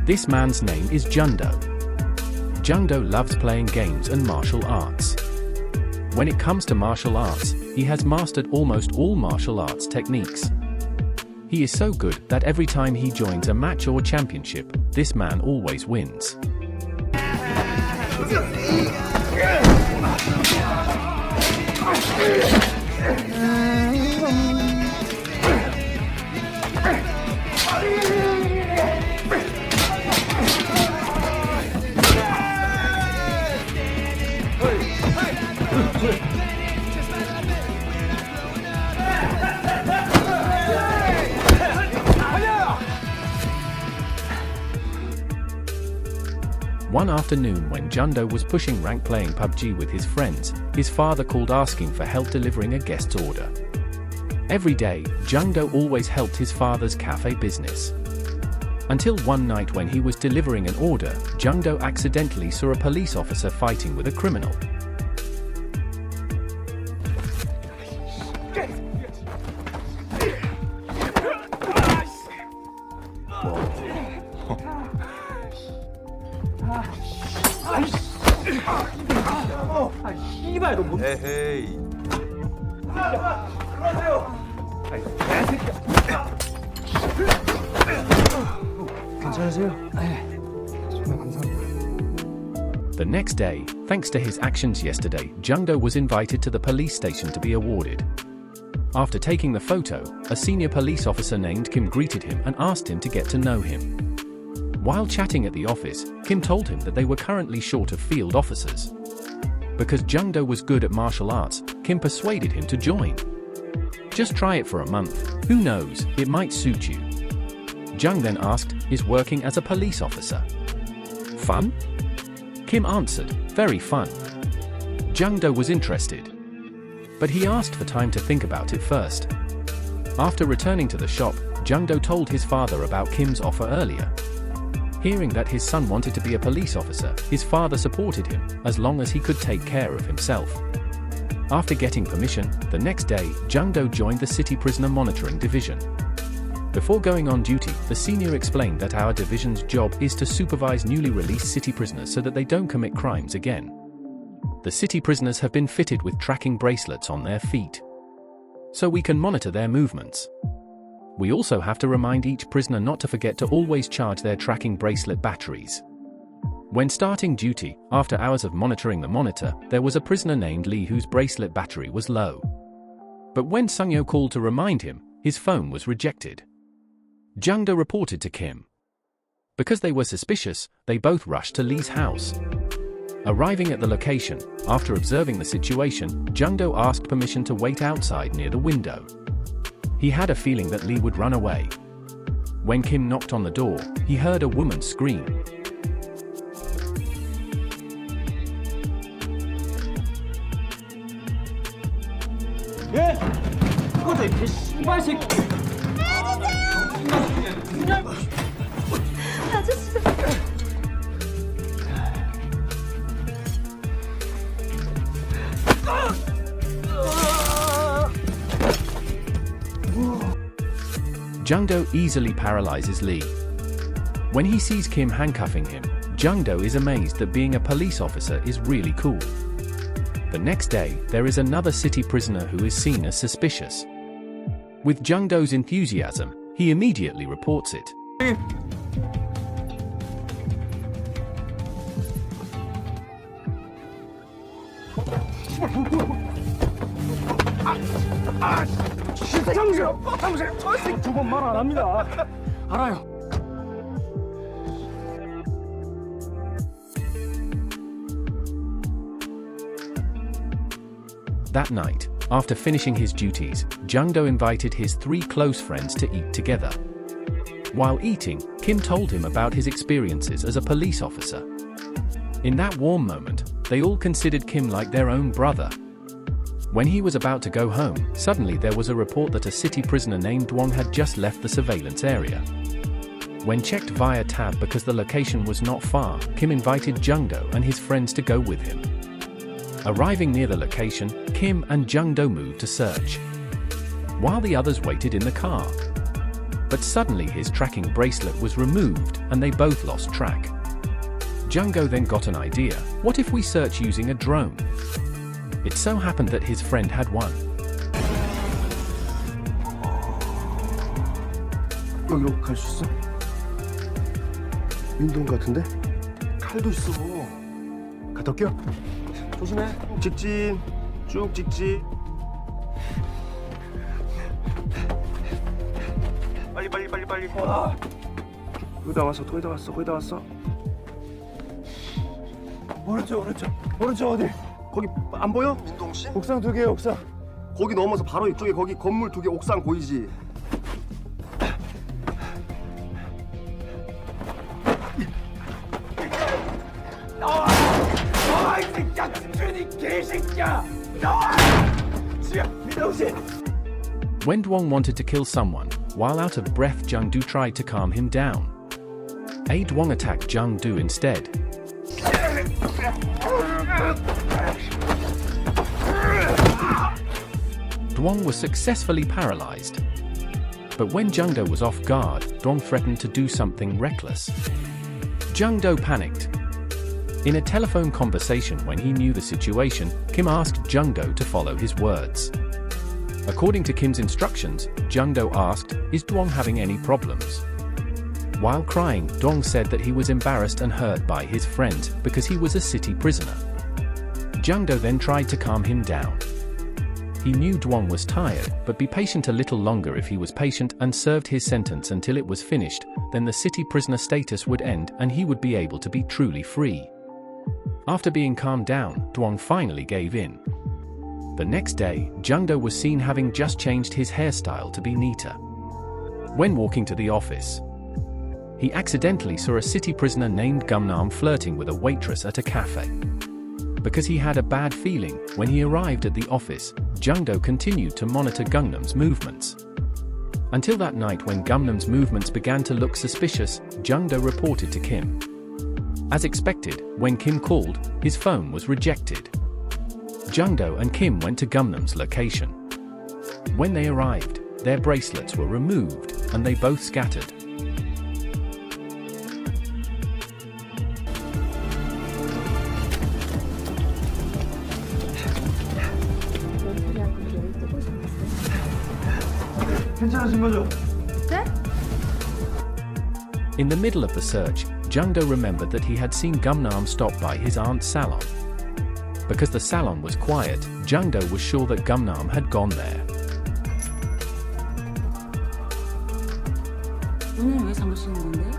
This man's name is JUNGDO. JUNGDO loves playing games and martial arts. When it comes to martial arts, he has mastered almost all martial arts techniques. He is so good that every time he joins a match or championship, this man always wins. One afternoon when JUNGDO was pushing rank playing PUBG with his friends, his father called asking for help delivering a guest's order. Every day, JUNGDO always helped his father's cafe business. Until one night when he was delivering an order, JUNGDO accidentally saw a police officer fighting with a criminal. 에헤이. 괜찮으세요? 네. 정말 감사합니다. The next day, thanks to his actions yesterday, JUNGDO was invited to the police station to be awarded. After taking the photo, a senior police officer named Kim greeted him and asked him to get to know him. While chatting at the office, Kim told him that they were currently short of field officers. Because JUNGDO was good at martial arts, Kim persuaded him to join. Just try it for a month, who knows, it might suit you. Jung then asked, is working as a police officer fun? Kim answered, very fun. JUNGDO was interested. But he asked for time to think about it first. After returning to the shop, JUNGDO told his father about Kim's offer earlier. Hearing that his son wanted to be a police officer, his father supported him, as long as he could take care of himself. After getting permission, the next day, JUNGDO joined the City Prisoner Monitoring Division. Before going on duty, the senior explained that our division's job is to supervise newly released city prisoners so that they don't commit crimes again. The city prisoners have been fitted with tracking bracelets on their feet, so we can monitor their movements. We also have to remind each prisoner not to forget to always charge their tracking bracelet batteries. When starting duty, after hours of monitoring the monitor, there was a prisoner named Lee whose bracelet battery was low. But when Sungyo called to remind him, his phone was rejected. JUNGDO reported to Kim. Because they were suspicious, they both rushed to Lee's house. Arriving at the location, after observing the situation, JUNGDO asked permission to wait outside near the window. He had a feeling that Lee would run away. When Kim knocked on the door, he heard a woman scream. JUNGDO easily paralyzes Lee. When he sees Kim handcuffing him, JUNGDO is amazed that being a police officer is really cool. The next day, there is another city prisoner who is seen as suspicious. With JUNGDO's enthusiasm, he immediately reports it. That night, after finishing his duties, JUNGDO invited his 3 close friends to eat together. While eating, Kim told him about his experiences as a police officer. In that warm moment, they all considered Kim like their own brother. When he was about to go home, suddenly there was a report that a city prisoner named Wong had just left the surveillance area. When checked via tab because the location was not far, Kim invited JUNGDO and his friends to go with him. Arriving near the location, Kim and JUNGDO moved to search, while the others waited in the car. but suddenly his tracking bracelet was removed and they both lost track. JUNGDO then got an idea. What if we search using a drone? It so happened that his friend had one. 여기로 갈 수 있어? 윈도우 같은데? 칼도 있어. 갔다 올게요. 조심해. 직진. 쭉 직진. 빨리. 와. 거의 다 왔어. 거의 다 왔어. 오른쪽 어디? 거기 안 보여? 민동 씨? 옥상 2개, 옥상. 거기 넘어서 바로 이쪽에 거기 건물 2개 옥상 보이지? 나와! 이 새끼야! 준이 개새끼야! 나와! 지금 민동 씨! When Dwong wanted to kill someone, while out of breath, JUNGDO tried to calm him down. Dwong attacked JUNGDO instead. Dwong was successfully paralyzed. But when JUNGDO was off guard, Dwong threatened to do something reckless. JUNGDO panicked. In a telephone conversation when he knew the situation, Kim asked JUNGDO to follow his words. According to Kim's instructions, JUNGDO asked, "Is Dwong having any problems?" While crying, Dwong said that he was embarrassed and hurt by his friends because he was a city prisoner. JUNGDO then tried to calm him down. He knew Dwong was tired, but be patient a little longer. If he was patient and served his sentence until it was finished, then the city prisoner status would end and he would be able to be truly free. After being calmed down, Dwong finally gave in. The next day, JUNGDO was seen having just changed his hairstyle to be neater. When walking to the office, he accidentally saw a city prisoner named Gumnam flirting with a waitress at a cafe. Because he had a bad feeling, when he arrived at the office, JUNGDO continued to monitor Gumnam's movements. Until that night when Gumnam's movements began to look suspicious, JUNGDO reported to Kim. As expected, when Kim called, his phone was rejected. JUNGDO and Kim went to Gumnam's location. When they arrived, their bracelets were removed, and they both scattered. 괜찮으신 거죠? 네? In the middle of the search, JUNGDO remembered that he had seen Gumnam stop by his aunt's salon. Because the salon was quiet, JUNGDO was sure that Gumnam had gone there. 오늘 왜 잠을 쉬는 건데?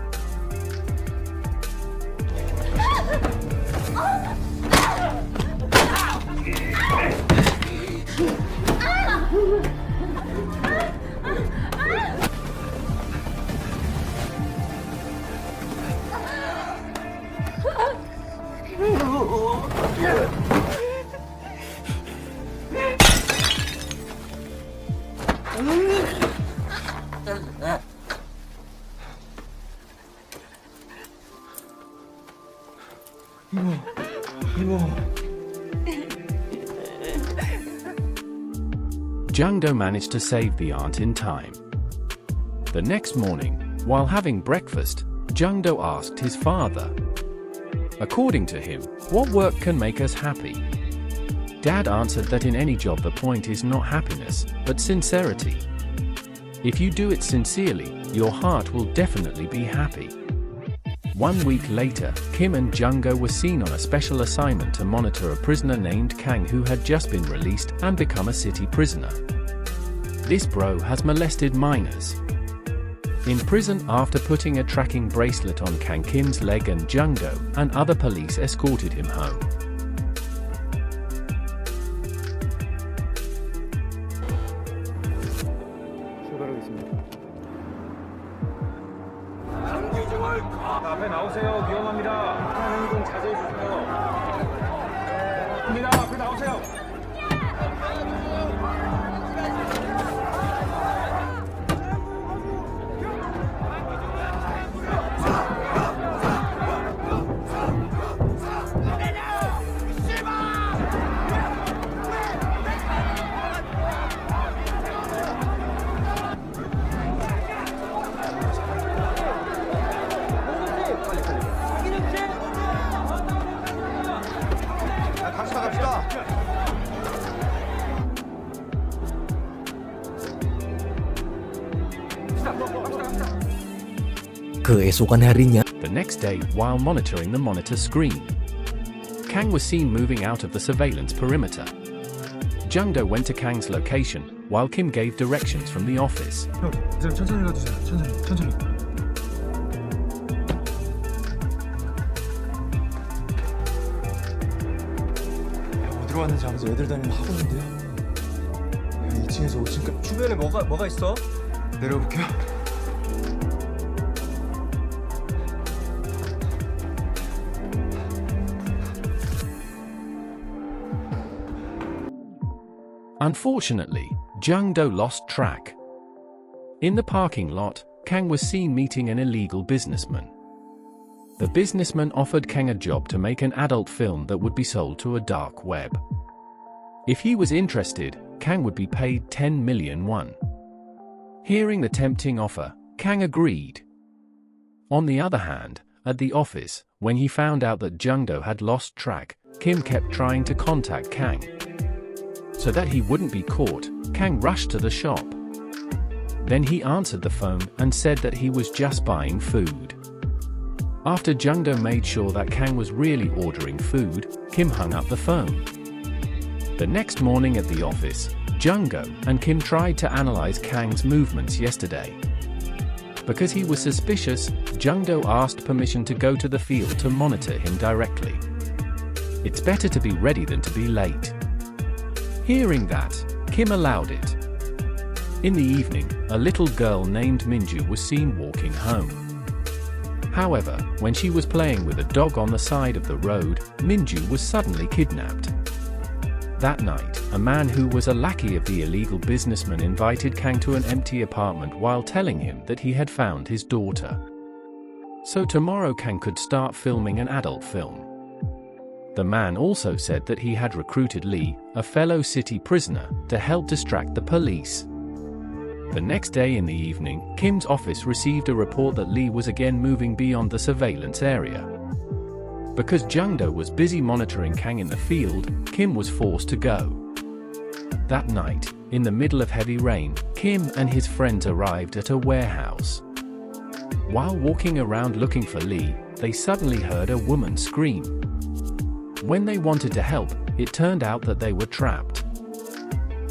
JUNGDO managed to save the aunt in time. The next morning, while having breakfast, JUNGDO asked his father. According to him, what work can make us happy? Dad answered that in any job the point is not happiness, but sincerity. If you do it sincerely, your heart will definitely be happy. 1 week later, Kim and JUNGDO were seen on a special assignment to monitor a prisoner named Kang who had just been released and become a city prisoner. This bro has molested minors. In prison after putting a tracking bracelet on Kang Kim's leg, and JUNGDO and other police escorted him home. 앞에 나오세요. 위험합니다. 불편한 행동 자제해 주세요. 입니다. 앞에 나오세요. Keesokan harinya, The next day, while monitoring the monitor screen, Kang was seen moving out of the surveillance perimeter. JUNGDO went to Kang's location, while Kim gave directions from the office. 형, 이 사람 천천히 가주세요. 천천히. 어디로 왔는지 아면서 애들 다니는 학원인데요. 2층에서 5층까지 주변에 뭐가 있어? 내려볼게요. Unfortunately, JUNGDO lost track. In the parking lot, Kang was seen meeting an illegal businessman. The businessman offered Kang a job to make an adult film that would be sold to a dark web. If he was interested, Kang would be paid 10 million won. Hearing the tempting offer, Kang agreed. On the other hand, at the office, when he found out that JUNGDO had lost track, Kim kept trying to contact Kang. So that he wouldn't be caught, Kang rushed to the shop. Then he answered the phone and said that he was just buying food. After JUNGDO made sure that Kang was really ordering food, Kim hung up the phone. The next morning at the office, JUNGDO and Kim tried to analyze Kang's movements yesterday. Because he was suspicious, JUNGDO asked permission to go to the field to monitor him directly. It's better to be ready than to be late. Hearing that, Kim allowed it. In the evening, a little girl named Minju was seen walking home. However, when she was playing with a dog on the side of the road, Minju was suddenly kidnapped. That night, a man who was a lackey of the illegal businessman invited Kang to an empty apartment while telling him that he had found his daughter. So tomorrow Kang could start filming an adult film. The man also said that he had recruited Lee, a fellow city prisoner, to help distract the police. The next day in the evening, Kim's office received a report that Lee was again moving beyond the surveillance area. Because JUNGDO was busy monitoring Kang in the field, Kim was forced to go. That night, in the middle of heavy rain, Kim and his friends arrived at a warehouse. While walking around looking for Lee, they suddenly heard a woman scream. When they wanted to help, it turned out that they were trapped.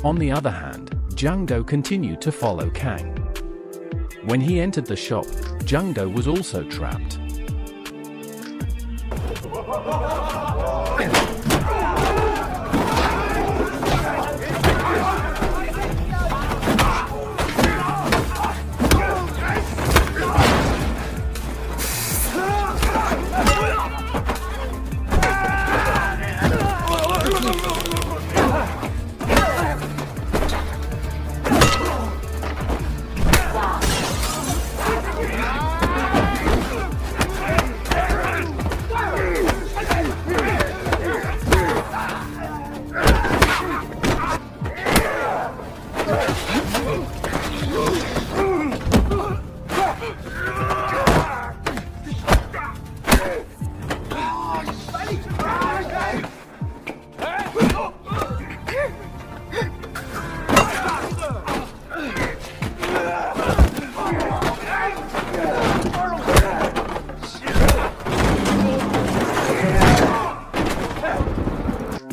On the other hand, JUNGDO continued to follow Kang. When he entered the shop, JUNGDO was also trapped.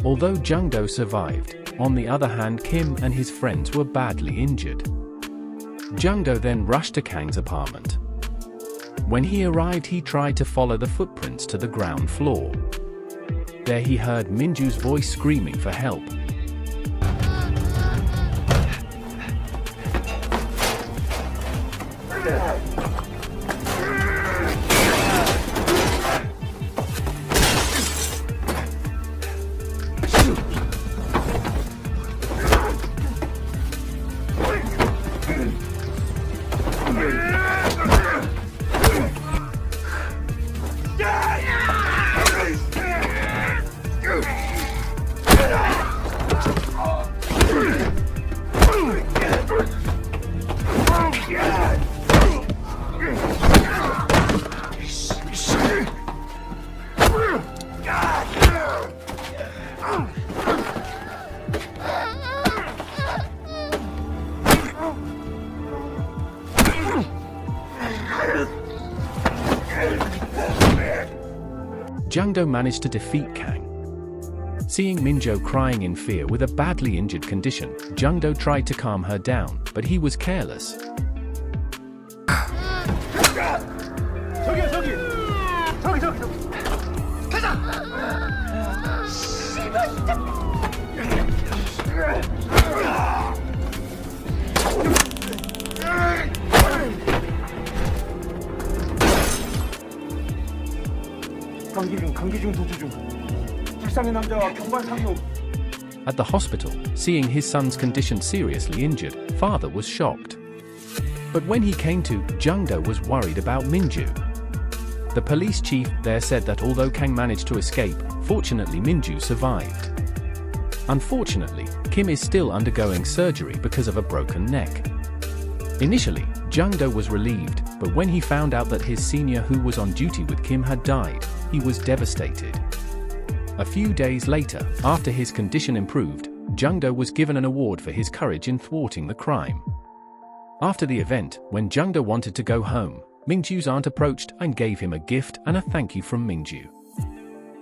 Although JUNGDO survived, on the other hand Kim and his friends were badly injured. JUNGDO then rushed to Kang's apartment. When he arrived, he tried to follow the footprints to the ground floor. There he heard Minju's voice screaming for help. JUNGDO managed to defeat Kang. Seeing Minjo crying in fear with a badly injured condition, JUNGDO tried to calm her down, but he was careless. 감기 중 도주 중. 불쌍한 남자와 경관 상용. At the hospital, seeing his son's condition seriously injured, father was shocked. But when he came to, JUNGDO was worried about Minju. The police chief there said that although Kang managed to escape, fortunately Minju survived. Unfortunately, Kim is still undergoing surgery because of a broken neck. Initially, JUNGDO was relieved, but when he found out that his senior who was on duty with Kim had died, he was devastated. A few days later, after his condition improved, JUNGDO was given an award for his courage in thwarting the crime. After the event, when JUNGDO wanted to go home, Mingju's aunt approached and gave him a gift and a thank you from Mingju.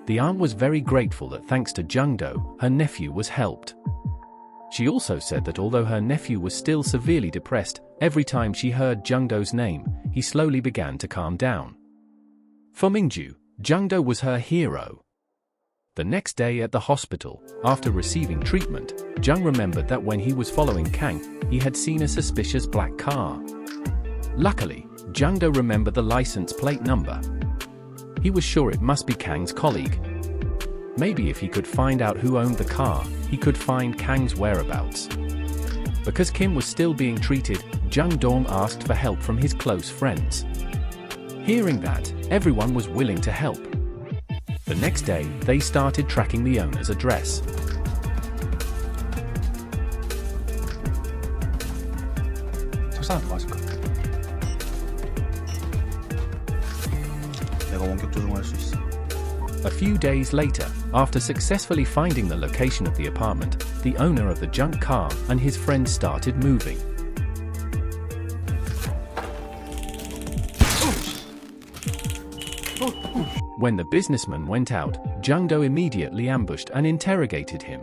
The aunt was very grateful that thanks to JUNGDO, her nephew was helped. She also said that although her nephew was still severely depressed, every time she heard JUNGDO's name, he slowly began to calm down. For Mingju, JUNGDO was her hero. The next day at the hospital, after receiving treatment, Jung remembered that when he was following Kang, he had seen a suspicious black car. Luckily, JUNGDO remembered the license plate number. He was sure it must be Kang's colleague. Maybe if he could find out who owned the car, he could find Kang's whereabouts. Because Kim was still being treated, Jung Dong asked for help from his close friends. Hearing that, everyone was willing to help. The next day, they started tracking the owner's address. 책상에 맞을까? 내가 원격 조종할 수 있어. A few days later, after successfully finding the location of the apartment, the owner of the junk car and his friends started moving. When the businessman went out, JUNGDO immediately ambushed and interrogated him.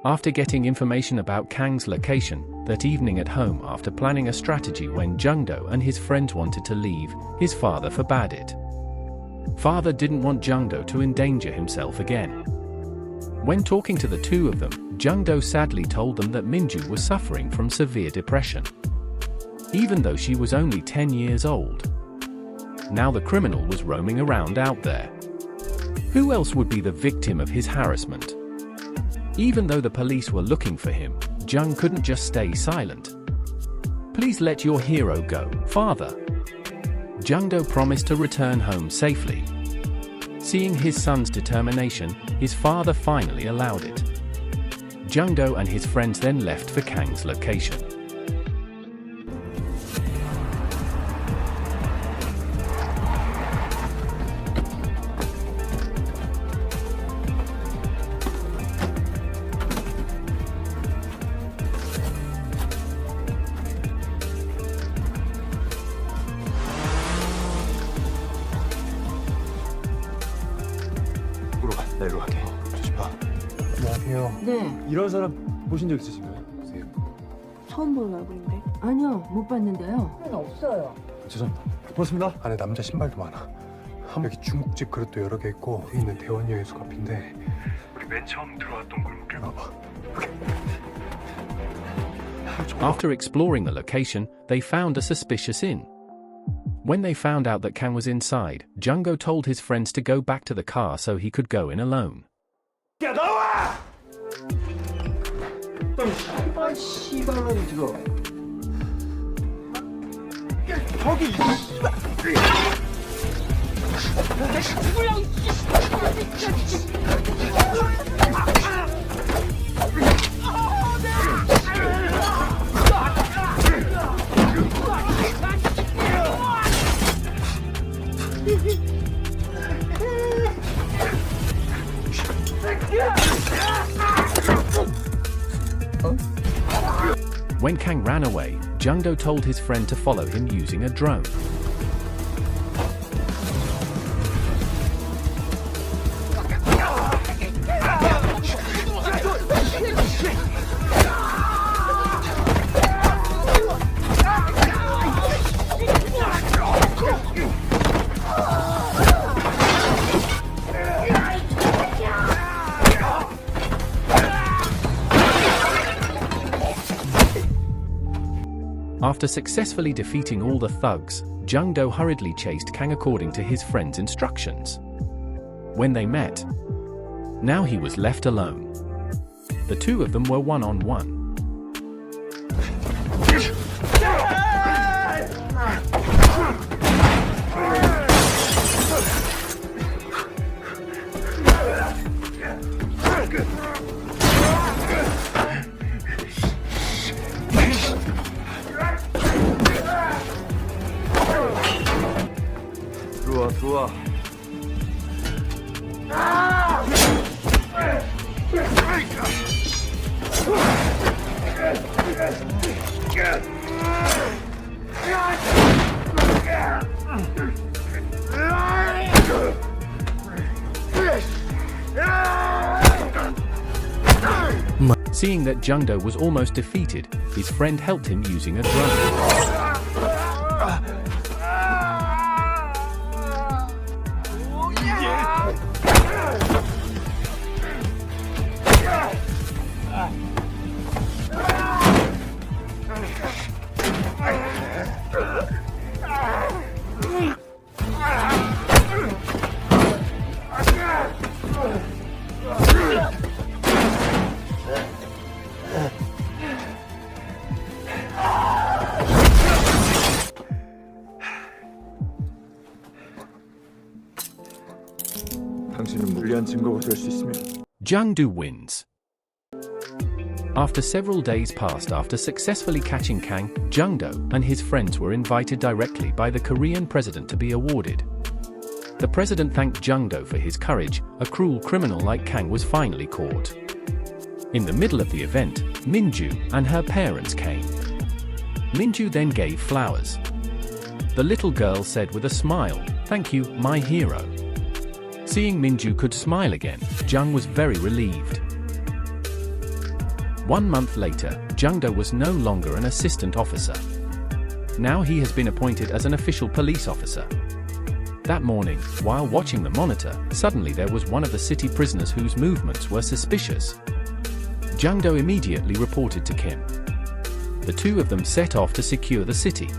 After getting information about Kang's location, that evening at home after planning a strategy when JUNGDO and his friends wanted to leave, his father forbade it. Father didn't want JUNGDO to endanger himself again. When talking to the two of them, JUNGDO sadly told them that Minju was suffering from severe depression. Even though she was only 10 years old. Now the criminal was roaming around out there. Who else would be the victim of his harassment? Even though the police were looking for him, Jung couldn't just stay silent. Please let your hero go, father. JUNGDO promised to return home safely. Seeing his son's determination, his father finally allowed it. JUNGDO and his friends then left for Kang's location. 나 일로 갈게. 조심 봐. 안녕하세요. 네, 이런 사람 보신 적 있으신가요? 처음 보는 얼굴인데. 아니요, 못 봤는데요. 없어요. 죄송합니다. 고맙습니다. 안에 남자 신발도 많아. 여기 중국집 그릇도 여러 개 있고 여기 있는 대원여의 수갑인데 우리 맨 처음 들어왔던 골목길 봐봐. After exploring the location, they found a suspicious inn. When they found out that Kang was inside, JUNGDO told his friends to go back to the car so he could go in alone. 야 나와! 아 씨발놈이 지금. 저기 When Kang ran away, JUNGDO told his friend to follow him using a drone. After successfully defeating all the thugs, JUNGDO hurriedly chased Kang according to his friend's instructions. When they met, now he was left alone. The two of them were one-on-one. 들어와. Seeing that JUNGDO was almost defeated, his friend helped him using a drum. 당신은 무리한 증거가 될 수 있으면 JUNGDO wins. After several days passed after successfully catching Kang, JUNGDO and his friends were invited directly by the Korean president to be awarded. The president thanked JUNGDO for his courage. A cruel criminal like Kang was finally caught. In the middle of the event, Minju and her parents came. Minju then gave flowers. The little girl said with a smile, "Thank you, my hero." Seeing Minju could smile again, Jung was very relieved. 1 month later, JUNGDO was no longer an assistant officer. Now he has been appointed as an official police officer. That morning, while watching the monitor, suddenly there was one of the city prisoners whose movements were suspicious. JUNGDO immediately reported to Kim. The two of them set off to secure the city.